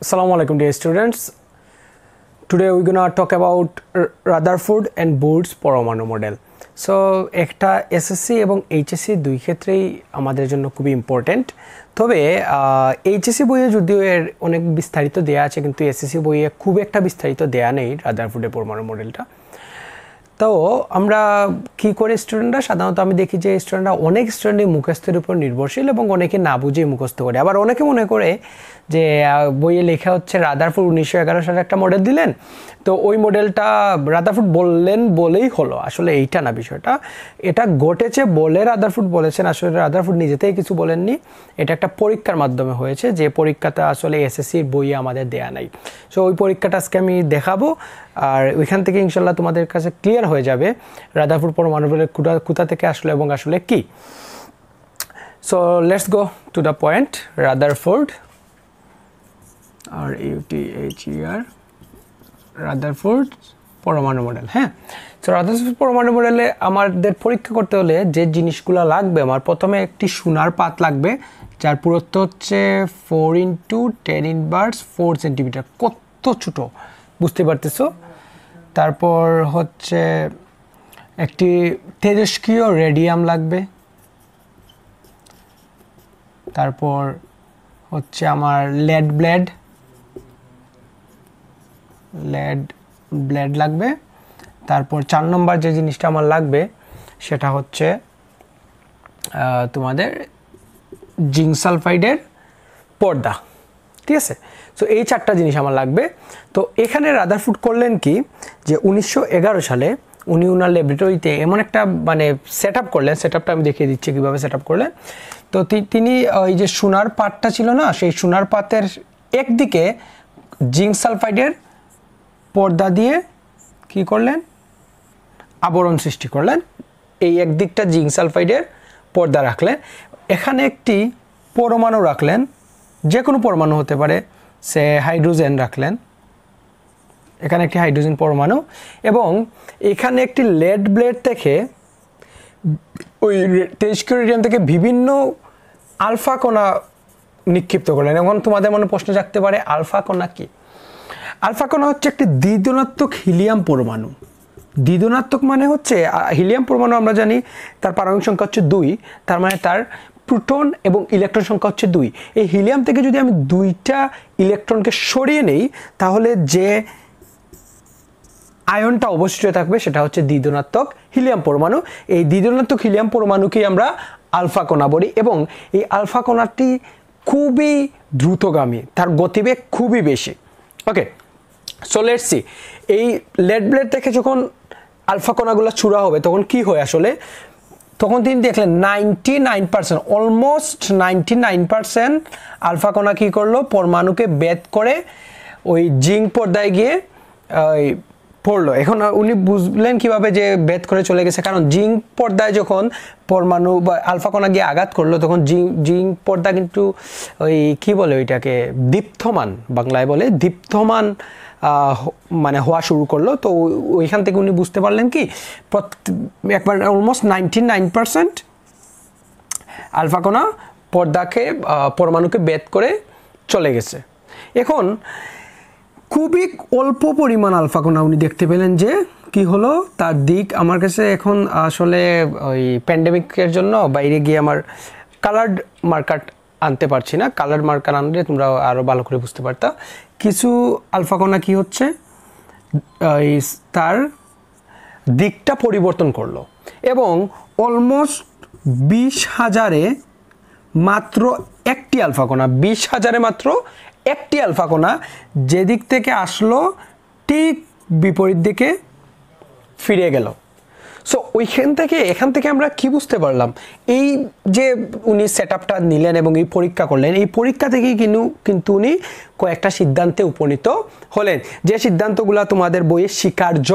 Assalamu alaikum dear students. Today we're gonna talk about Rutherford and Boortz পরমাণু model. So একটা SSC এবং HSC দুই ক্ষেত্রেই আমাদের জন্য খুবই ইম্পর্টেন্ট। তবে এইচএসসি বইয়ে যদিও এর অনেক বিস্তারিত দেয়া আছে, কিন্তু এসএসসি বইয়ে খুব একটা বিস্তারিত দেয়া নেই রাদারফোর্ডের পরমাণু মডেলটা। তো আমরা কি করে স্টুডেন্টরা সাধারণত আমি দেখি যে স্টুডেন্টরা অনেক স্টুডেন্টই মুখস্থের উপর নির্ভরশীল এবং অনেকে না বুঝে মুখস্থ করে। আবার অনেকে মনে করে যে বইয়ে লেখা হচ্ছে রাদারফোর্ড 1911 সালে একটা মডেল দিলেন, তো ওই মডেলটা রাদারফোর্ড বললেন বলেই হলো। আসলে এইটা না বিষয়টা, এটা ঘটেছে বলে রাদারফোর্ড বলেছেন। আসলে রাদারফোর্ড নিজেতেই কিছু বলেননি, এটা একটা পরীক্ষার মাধ্যমে হয়েছে, যে পরীক্ষাটা আসলে এসএসসির বইয়ে আমাদের দেয়া নাই। সো ওই পরীক্ষাটা আজকে আমি দেখাবো, আর ওইখান থেকে ইনশাল্লাহ তোমাদের কাছে ক্লিয়ার হয়ে যাবে রাদারফোর্ড পরমাণু মডেল কোথা থেকে আসলে এবং আসলে কি। So let's go to the point. Rutherford RUTHER Rutherford পরমাণু মডেল। হ্যাঁ, তো রাদারফোর্ড পরমাণু মডেলে আমাদের পরীক্ষা করতে হলে যে জিনিসগুলো লাগবে, আমার প্রথমে একটি সোনার পাত লাগবে যার পুরুত্ব হচ্ছে 4 × 10⁻⁴ সেন্টিমিটার। কত ছোট বুঝতে পারতেছো। তারপর হচ্ছে একটি তেজস্ক্রিয় রেডিয়াম লাগবে। তারপর হচ্ছে আমার লেড ব্লেড লাগবে। তারপর 4 নম্বর যে জিনিসটা আমার লাগবে সেটা হচ্ছে তোমাদের জিঙ্ক সালফাইডের পর্দা। ঠিক আছে, সো এই 4টা জিনিস আমার লাগবে। তো এখানে রাদারফোর্ড করলেন কি, যে 1911 সালে উনি ওনার ল্যাবরেটরিতে এমন একটা সেট আপ করলেন। সেট আপটা আমি দেখিয়ে দিচ্ছি কীভাবে সেট আপ করলেন। তো তিনি ওই যে সোনার পাতটা ছিল না, সেই সোনার পাতের একদিকে জিঙ্ক সালফাইডের পর্দা দিয়ে কি করলেন, আবরণ সৃষ্টি করলেন। এই একদিকটা জিঙ্ক সালফাইডের পর্দা রাখলেন। এখানে একটি পরমাণু রাখলেন, যে কোনো পরমাণু হতে পারে, সে হাইড্রোজেন রাখলেন। এখানে একটি হাইড্রোজেন পরমাণু, এবং এখানে একটি লেড ব্লেড থেকে ওই তেজস্ক্রিয় রেডিয়াম থেকে বিভিন্ন আলফা কণা নিক্ষিপ্ত করলেন। এখন তোমাদের মনে প্রশ্ন জাগতে পারে, আলফা কণা কি? আলফা কণা হচ্ছে একটি দ্বিধনাত্মক হিলিয়াম পরমাণু। দ্বিধনাত্মক মানে হচ্ছে হিলিয়াম পরমাণু আমরা জানি তার পারমাণবিক সংখ্যা হচ্ছে 2, তার মানে তার প্রোটন এবং ইলেকট্রন সংখ্যা হচ্ছে 2। এই হিলিয়াম থেকে যদি আমি 2টা ইলেকট্রনকে সরিয়ে নেই, তাহলে যে আয়নটা অবশিষ্ট থাকবে সেটা হচ্ছে দ্বিধনাত্মক হিলিয়াম পরমাণু। এই দ্বিধনাত্মক হিলিয়াম পরমাণুকেই আমরা আলফা কণা বলি, এবং এই আলফা কণাটি খুবই দ্রুতগামী, তার গতিবেগ খুবই বেশি। ওকে, সো লেটস সি। এই লেড ব্লেড থেকে যখন আলফা কণাগুলো ছুড়া হবে তখন কি হয় আসলে, তখন তিনি দেখলেন 99%, অলমোস্ট 99% আলফা কণা কী করলো, পরমাণুকে বেদ করে ওই জিঙ্ক পর্দায় গিয়ে পড়লো। এখন উনি বুঝলেন কিভাবে যে বেদ করে চলে গেছে, কারণ জিঙ্ক পর্দায় যখন পরমাণু বা আলফা কণা গিয়ে আঘাত করলো, তখন জিঙ্ক পর্দা কিন্তু ওই কি বলে ওইটাকে দীপ্তমান, বাংলায় বলে দীপ্তমান হওয়া শুরু করলো। তো ওইখান থেকে উনি বুঝতে পারলেন কি, একবার অলমোস্ট 99% আলফা কণা পরমাণুকে বেদ করে চলে গেছে। এখন খুবই অল্প পরিমাণ আলফা কণা উনি দেখতে পেলেন যে কি হলো, তার দিক আমার কাছে এখন আসলে ওই প্যান্ডেমিকের জন্য বাইরে গিয়ে আমার কালার্ড মার্কার আনতে পারছি না। কালার্ড মার্কার আনলে তোমরা আরও ভালো করে বুঝতে পারতা। কিছু আলফা কণা কি হচ্ছে, তার দিকটা পরিবর্তন করলো, এবং অলমোস্ট 20,000-এ মাত্র একটি আলফা কণা, 20,000-এ মাত্র একটি আলফা কণা যে দিক থেকে আসলো ঠিক বিপরীত দিকে ফিরে গেল। সো এখান থেকে আমরা কি বুঝতে পারলাম, এই যে উনি সেট আপটা নিলেন এবং এই পরীক্ষা করলেন, এই পরীক্ষা থেকেই কিন্তু উনি কয়েকটা সিদ্ধান্তে উপনীত হলেন, যে সিদ্ধান্তগুলো তোমাদের বইয়ে স্বীকার্য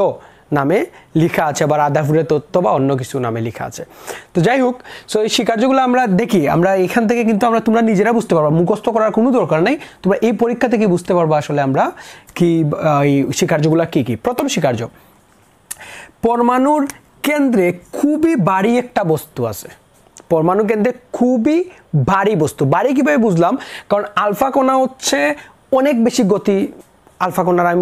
নামে লেখা আছে, বা রাদারফোর্ডের তত্ত্ব বা অন্য কিছু নামে লেখা আছে। তো যাই হোক, সো এই স্বীকার্যগুলো আমরা দেখি, আমরা এখান থেকে কিন্তু তোমরা নিজেরা বুঝতে পারবা, মুখস্থ করার কোনো দরকার নেই। তোমরা এই পরীক্ষা থেকে বুঝতে পারবা আসলে আমরা কি এই স্বীকার্যগুলো কি কি। প্রথম স্বীকার্য, পরমাণুর কেন্দ্রে খুবই ভারী একটা বস্তু আছে। পরমাণু কেন্দ্রে খুবই ভারী বস্তু। ভারী কিভাবে বুঝলাম, কারণ আলফা কণা হচ্ছে অনেক বেশি গতি আলফা কণার, আমি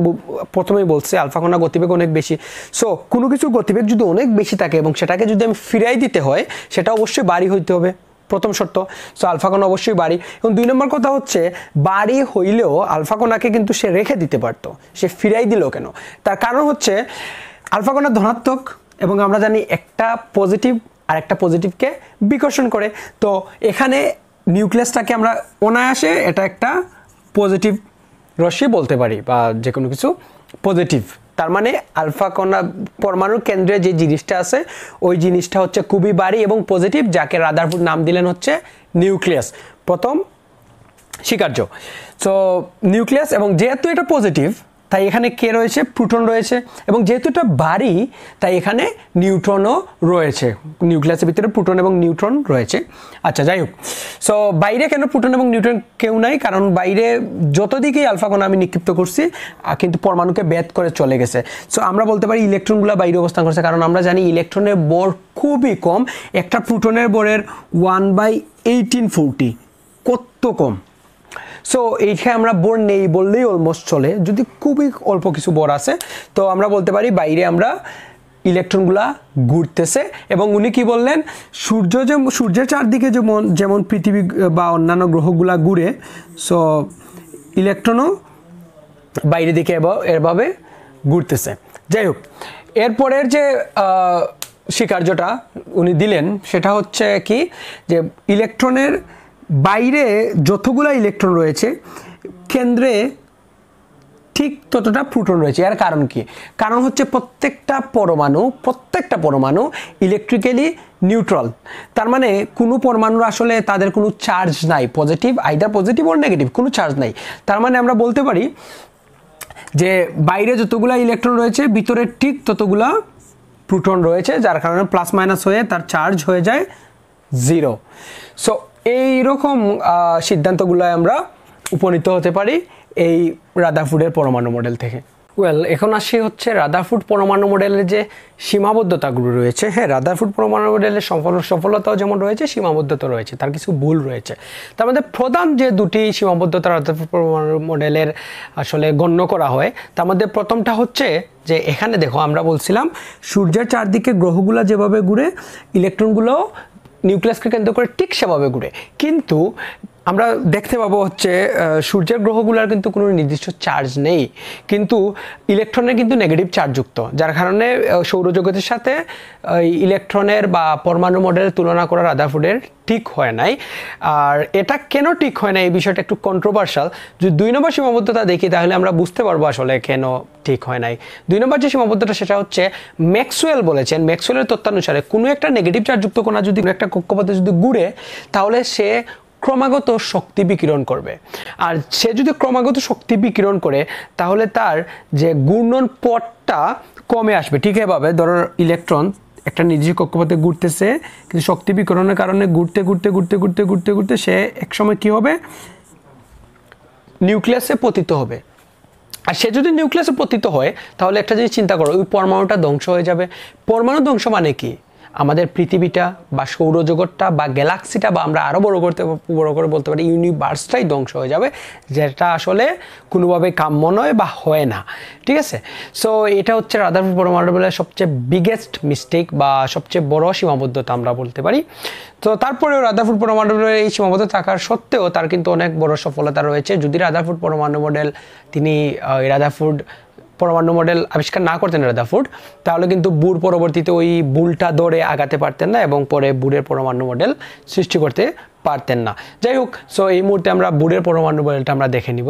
প্রথমেই বলছি আলফা কণার গতিবেগ অনেক বেশি। সো কোনো কিছু গতিবেগ যদি অনেক বেশি থাকে এবং সেটাকে যদি আমি ফিরাই দিতে হয়, সেটা অবশ্যই বাড়ি হইতে হবে, প্রথম শর্ত। সো আলফা কণা অবশ্যই বাড়ি। এবং 2 নম্বর কথা হচ্ছে, বাড়ি হইলেও আলফা কণাকে কিন্তু সে রেখে দিতে পারতো, সে ফিরাই দিল কেন? তার কারণ হচ্ছে আলফা কণা ধনাত্মক, এবং আমরা জানি একটা পজিটিভ আর একটা পজিটিভকে বিকর্ষণ করে। তো এখানে নিউক্লিয়াসটাকে আমরা অনায়াসে এটা একটা পজিটিভ রশ্মি বলতে পারি, বা যে কোনো কিছু পজিটিভ। তার মানে আলফা কণা পরমাণুর কেন্দ্রে যে জিনিসটা আছে ওই জিনিসটা হচ্ছে খুবই ভারী এবং পজিটিভ, যাকে রাদারফোর্ড নাম দিলেন হচ্ছে নিউক্লিয়াস, প্রথম স্বীকার্য। সো নিউক্লিয়াস, এবং যেহেতু এটা পজিটিভ তাই এখানে কে রয়েছে? প্রোটন রয়েছে, এবং যেহেতু এটা ভারী তাই এখানে নিউট্রনও রয়েছে। নিউক্লিয়াসের ভিতরে প্রোটন এবং নিউট্রন রয়েছে। আচ্ছা, যাই হোক। সো বাইরে কেন প্রোটন এবং নিউট্রন কেউ নাই? কারণ বাইরে যত দিকেই আলফা কণা আমি নিক্ষিপ্ত করছি কিন্তু পরমাণুকে ভেদ করে চলে গেছে। সো আমরা বলতে পারি ইলেকট্রনগুলো বাইরে অবস্থান করছে, কারণ আমরা জানি ইলেকট্রনের ভর খুবই কম। একটা প্রোটনের ভরের 1/1840, কত কম। সো এইখানে আমরা ভর নেই বললেই অলমোস্ট চলে, যদি খুবই অল্প কিছু ভর আছে। তো আমরা বলতে পারি বাইরে আমরা ইলেকট্রনগুলা ঘুরতেছে। এবং উনি কি বললেন? সূর্যের চারদিকে যেমন পৃথিবী বা অন্যান্য গ্রহগুলা ঘুরে, সো ইলেকট্রনও বাইরে দিকে এভাবে ঘুরতেছে। যাই হোক, এরপরের যে স্বীকার্যটা উনি দিলেন সেটা হচ্ছে কি, যে ইলেকট্রনের বাইরে যতগুলা ইলেকট্রন রয়েছে কেন্দ্রে ঠিক ততটা প্রোটন রয়েছে। এর কারণ কি? কারণ হচ্ছে প্রত্যেকটা পরমাণু ইলেকট্রিক্যালি নিউট্রাল। তার মানে কোনো পরমাণুর আসলে তাদের কোনো চার্জ নাই, positive, either positive or negative, কোনো চার্জ নাই। তার মানে আমরা বলতে পারি যে বাইরে যতগুলা ইলেকট্রন রয়েছে ভিতরে ঠিক ততগুলা প্রোটন রয়েছে, যার কারণে প্লাস মাইনাস হয়ে তার চার্জ হয়ে যায় 0। সো এইরকম সিদ্ধান্তগুলো আমরা উপনীত হতে পারি এই রাদারফোর্ডের পরমাণু মডেল থেকে। এখন আসি হচ্ছে রাদারফোর্ড পরমাণু মডেলের যে সীমাবদ্ধতাগুলো রয়েছে। হ্যাঁ, রাদারফোর্ড পরমাণু মডেলের সফলতাও যেমন রয়েছে, সীমাবদ্ধতা রয়েছে, তার কিছু ভুল রয়েছে। তার মধ্যে প্রধান যে দুটি সীমাবদ্ধতা রাদারফোর্ড পরমাণু মডেলের আসলে গণ্য করা হয়, তার মধ্যে প্রথমটা হচ্ছে যে এখানে দেখো আমরা বলছিলাম সূর্যের চারদিকে গ্রহগুলো যেভাবে ঘুরে ইলেকট্রনগুলো নিউক্লিয়াসকে কেন্দ্র করে ঠিক সেভাবে ঘুরে, কিন্তু আমরা দেখতে পাবো হচ্ছে সূর্যের গ্রহগুলোর কিন্তু কোনো নির্দিষ্ট চার্জ নেই, কিন্তু ইলেকট্রনের কিন্তু নেগেটিভ চার্জযুক্ত, যার কারণে সৌরজগতের সাথে ইলেকট্রনের বা পরমাণু মডেলের তুলনা করা রাদারফোর্ডের ঠিক হয় নাই। আর এটা কেন ঠিক হয় না এই বিষয়টা একটু কন্ট্রোভার্সাল। যদি 2 নম্বর সীমাবদ্ধতা দেখি তাহলে আমরা বুঝতে পারবো আসলে কেন ঠিক হয় নাই। 2 নম্বর যে সীমাবদ্ধতা সেটা হচ্ছে ম্যাক্সওয়েল বলেছেন, ম্যাক্সওয়েলের তত্ত্বানুসারে কোনো একটা নেগেটিভ চার্জযুক্ত কণা যদি একটা কক্ষপথে যদি ঘুরে তাহলে সে ক্রমাগত শক্তি বিকিরণ করবে। আর সে যদি ক্রমাগত শক্তি বিকিরণ করে তাহলে তার যে ঘূর্ণন পথটা কমে আসবে। ঠিক এভাবে ধরো ইলেকট্রন একটা নির্দিষ্ট কক্ষপথে ঘুরতেছে, কিন্তু শক্তি বিকিরণের কারণে ঘুরতে সে একসময় কি হবে? নিউক্লিয়াসে পতিত হবে। আর সে যদি নিউক্লিয়াসে পতিত হয় তাহলে একটা জিনিস চিন্তা করো, ওই পরমাণুটা ধ্বংস হয়ে যাবে। পরমাণু ধ্বংস মানে কি? আমাদের পৃথিবীটা বা সৌরজগৎটা বা গ্যালাক্সিটা বা আমরা আরও বড় করে বলতে পারি ইউনিভার্সটাই ধ্বংস হয়ে যাবে, যেটা আসলে কোনোভাবে কাম্য নয় বা হয় না। ঠিক আছে? সো এটা হচ্ছে রাদারফোর্ড পরমাণু মডেলের সবচেয়ে বিগেস্ট মিস্টেক বা সবচেয়ে বড় সীমাবদ্ধতা আমরা বলতে পারি। তো তারপরেও রাদারফোর্ড পরমাণু মডেলের এই সীমাবদ্ধতা থাকার সত্ত্বেও তার কিন্তু অনেক বড় সফলতা রয়েছে। যদি রাদারফোর্ড পরমাণু মডেল তিনি রাদারফোর্ড পরমাণু মডেল আবিষ্কার না করতেন রাদারফোর্ড, তাহলে কিন্তু বুর পরবর্তীতে ওই বুলটা ধরে আগাতে পারতেন না এবং পরে বুরের পরমাণু মডেল সৃষ্টি করতে পারতেন না। যাই হোক, সো এই মুহূর্তে আমরা বুরের পরমাণু মডেলটা আমরা দেখে নিব।